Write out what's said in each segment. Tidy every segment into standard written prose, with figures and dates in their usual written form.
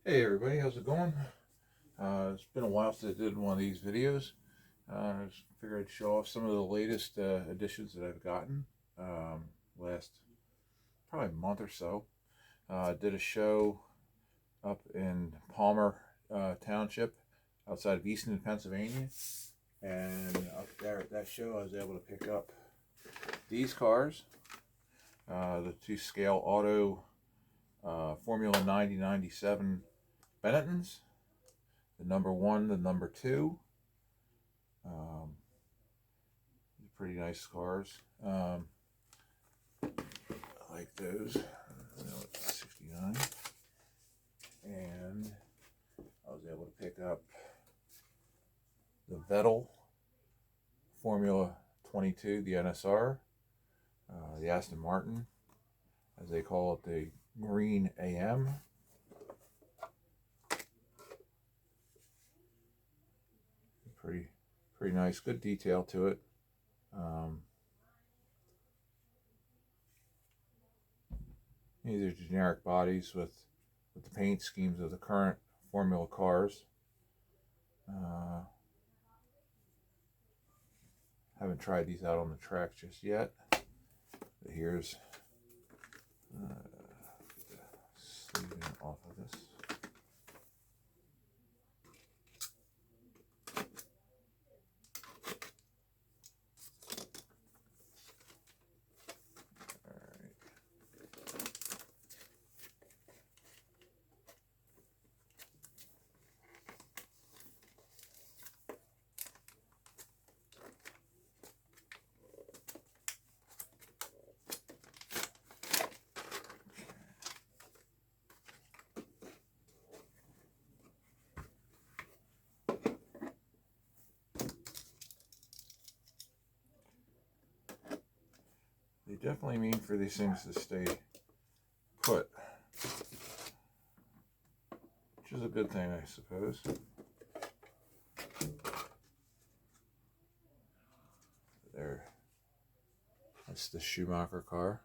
Hey everybody, how's it going? It's been a while since I did one of these videos. I just figured I'd show off some of the latest additions that I've gotten last probably month or so. Did a show up in Palmer Township outside of Easton, Pennsylvania, and up there at that show I was able to pick up these cars, the two Scale Auto Formula 9097 Benettons, the number one, the number two. Pretty nice cars. I like those. I know it's 69. And I was able to pick up the Vettel Formula 22, the NSR, the Aston Martin, as they call it, the Green AM. Pretty nice, good detail to it. These are generic bodies with the paint schemes of the current Formula cars. Haven't tried these out on the track just yet. But here's sleeving off of this. They definitely mean for these things to stay put, which is a good thing, I suppose. There, that's the Schumacher car.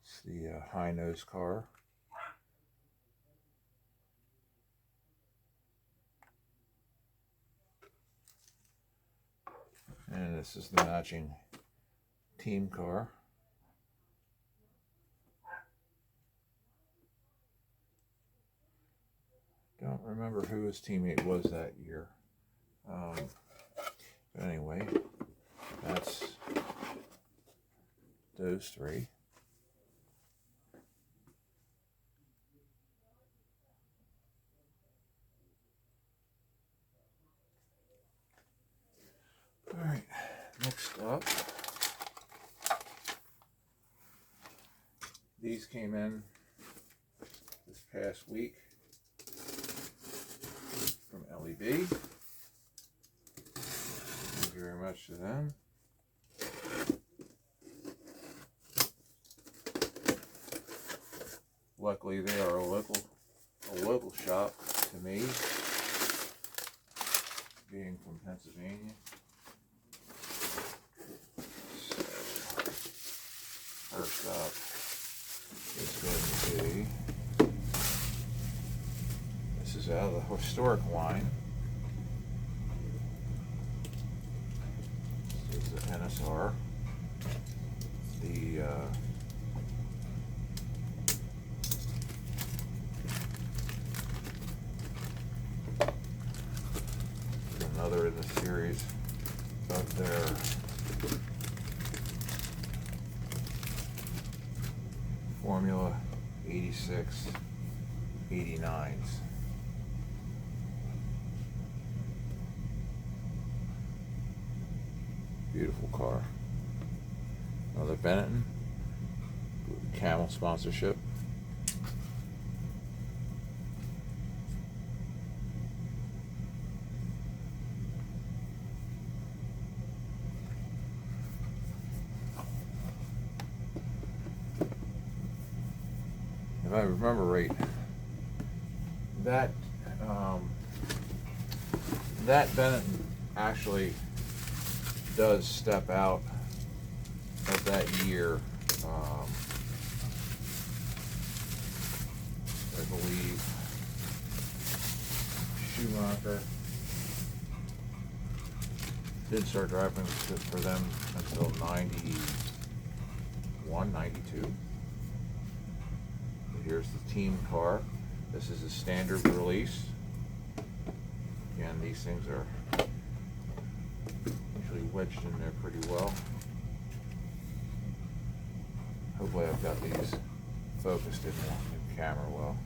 It's the high nose car. And this is the matching team car. Don't remember who his teammate was that year. But anyway, that's those three. All right, next up, these came in this past week from LEB. Thank you very much to them. Luckily, they are a local shop to me, being from Pennsylvania. First up is going to be, this is out of the historic line. This is the NSR. The another in the series of their Formula 86 89s. Beautiful car. Another Benetton, Camel sponsorship. If I remember right, that Benetton actually does step out of that year I believe. Schumacher. Didn't start driving for them until 91, 92. Here's the team car. This is a standard release. Again, these things are usually wedged in there pretty well. Hopefully I've got these focused in camera well.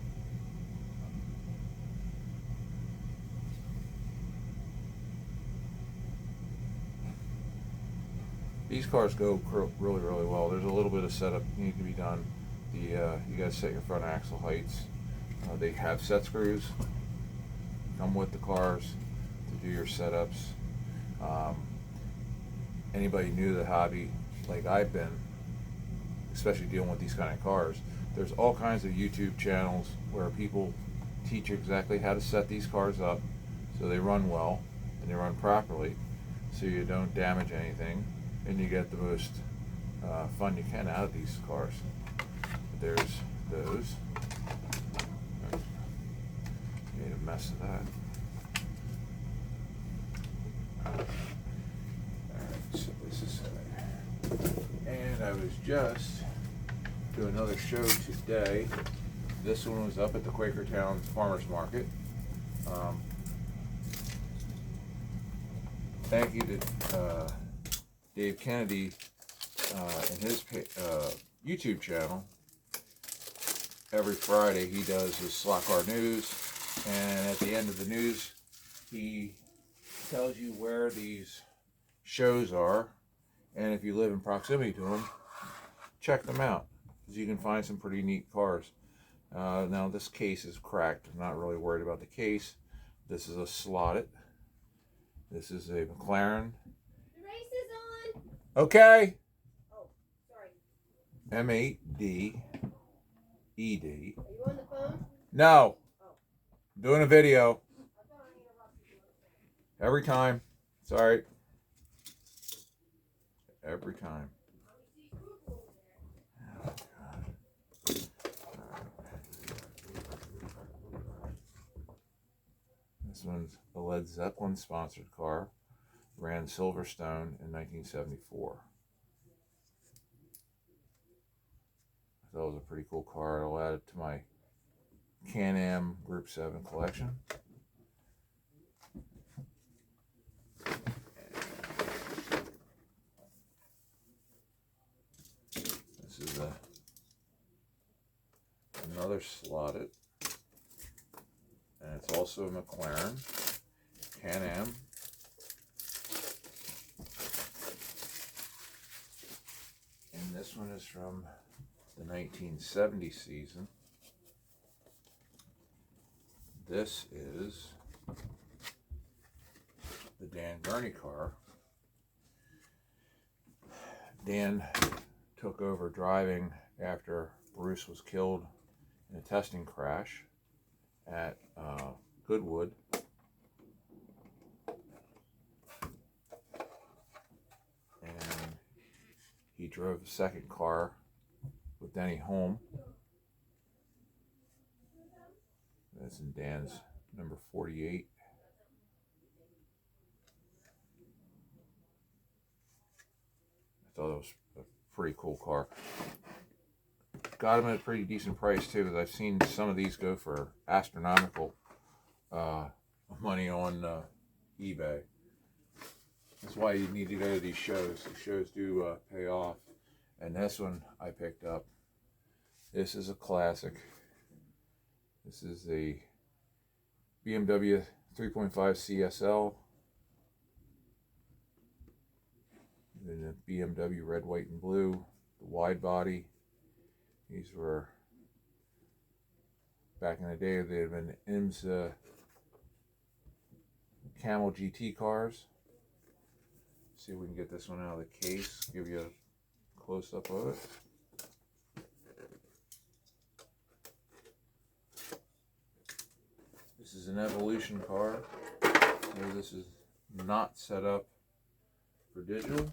These cars go really, really well. There's a little bit of setup need to be done. You guys set your front axle heights. They have set screws. Come with the cars to do your setups. Anybody new to the hobby, like I've been, especially dealing with these kind of cars, there's all kinds of YouTube channels where people teach you exactly how to set these cars up so they run well and they run properly, so you don't damage anything and you get the most fun you can out of these cars. There's those. Made a mess of that. Alright, so this is and I was just doing another show today. This one was up at the Quakertown Farmers Market. Thank you to Dave Kennedy and his YouTube channel. Every Friday he does his Slot Car News, and at the end of the news he tells you where these shows are, and if you live in proximity to them, check them out, because you can find some pretty neat cars. Now this case is cracked. I'm not really worried about the case. This is a slotted. This is a McLaren. The race is on. Okay. Oh, sorry. M8D ED. Are you on the phone? No. Oh. I'm doing a video. Every time. Sorry. Every time. Oh, God. This one's a Led Zeppelin sponsored car. Ran Silverstone in 1974. I thought it was a pretty cool car. I'll add it to my Can-Am Group 7 collection. This is another slotted, and it's also a McLaren Can-Am. And this one is from the 1970 season. This is the Dan Gurney car. Dan took over driving after Bruce was killed in a testing crash at Goodwood. And he drove the second car with Denny home. That's in Dan's number 48. I thought it was a pretty cool car. Got him at a pretty decent price too, because I've seen some of these go for astronomical money on eBay. That's why you need to go to these shows. The shows do pay off. And this one I picked up. This is a classic. This is a BMW 3.5 CSL. Then the BMW red, white, and blue. The wide body. These were, back in the day, they had been IMSA Camel GT cars. See if we can get this one out of the case. Give you a close-up of it. This is an Evolution car. So this is not set up for digital.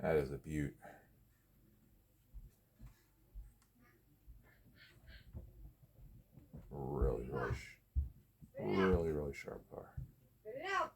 That is a beaut. Really, really sharp car. Spit it out.